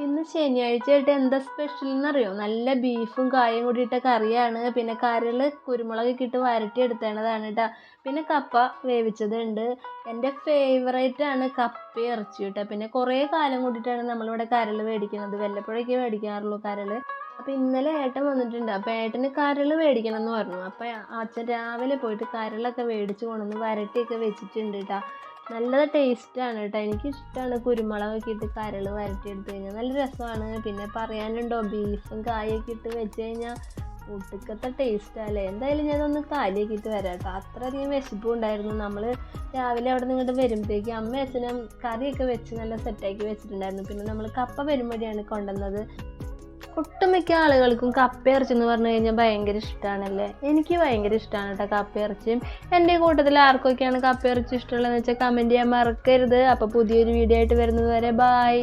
ഇന്ന് ശനിയാഴ്ചയായിട്ട് എന്താ സ്പെഷ്യൽ എന്നറിയോ? നല്ല ബീഫും കായും കൂടിയിട്ട കറിയാണ്. പിന്നെ കരൾ കുരുമുളകൊക്കെ ഇട്ട് വരട്ടി എടുത്തേണതാണ് കേട്ടോ. പിന്നെ കപ്പ വേവിച്ചതുണ്ട്. എൻ്റെ ഫേവറേറ്റ് ആണ് കപ്പയും ഇറച്ചി കേട്ടോ. പിന്നെ കുറേ കാലം കൂടിയിട്ടാണ് നമ്മളിവിടെ കരൾ മേടിക്കുന്നത്. വല്ലപ്പോഴൊക്കെ മേടിക്കാറുള്ളൂ കരൾ. അപ്പോൾ ഇന്നലെ ഏട്ടൻ വന്നിട്ടുണ്ട്. അപ്പോൾ ഏട്ടന് കരൾ മേടിക്കണം എന്ന് പറഞ്ഞു. അപ്പോൾ അച്ഛൻ രാവിലെ പോയിട്ട് കരളൊക്കെ മേടിച്ച് കൊണ്ടുവന്ന് വരട്ടിയൊക്കെ വെച്ചിട്ടുണ്ട് കേട്ടോ. നല്ല ടേസ്റ്റാണ് കേട്ടോ. എനിക്കിഷ്ടമാണ് കുരുമുളകൊക്കെ ഇട്ട് കരൾ വരട്ടിയെടുത്ത് കഴിഞ്ഞാൽ നല്ല രസമാണ്. പിന്നെ പറയാനുണ്ടോ, ബീഫും കായൊക്കെ ഇട്ട് വെച്ച് കഴിഞ്ഞാൽ ഒട്ടുക്കത്തെ ടേസ്റ്റാല്ലേ. എന്തായാലും ഞാനൊന്ന് കാലിയൊക്കെ ഇട്ട് വരാം കേട്ടോ. അത്രയധികം വിശപ്പും ഉണ്ടായിരുന്നു. നമ്മൾ രാവിലെ അവിടെ നിന്ന് ഇങ്ങോട്ട് വരുമ്പോഴേക്കും അമ്മ അച്ഛനും കറിയൊക്കെ വെച്ച് നല്ല സെറ്റാക്കി വെച്ചിട്ടുണ്ടായിരുന്നു. പിന്നെ നമ്മൾ കപ്പ വരുമ്പോഴാണ് കൊണ്ടുവന്നത്. ഒട്ടുമിക്ക ആളുകൾക്കും കപ്പയിറച്ചി എന്ന് പറഞ്ഞു കഴിഞ്ഞാൽ ഭയങ്കര ഇഷ്ടമാണല്ലേ. എനിക്ക് ഭയങ്കര ഇഷ്ടമാണ് കേട്ടോ കപ്പയിറച്ചിയും. എൻ്റെ കൂട്ടത്തിൽ ആർക്കൊക്കെയാണ് കപ്പയിറച്ചി ഇഷ്ടമുള്ളതെന്ന് വെച്ചാൽ കമൻറ്റ് ചെയ്യാൻ മറക്കരുത്. അപ്പോൾ പുതിയൊരു വീഡിയോ ആയിട്ട് വരുന്നത് വരെ ബായ്.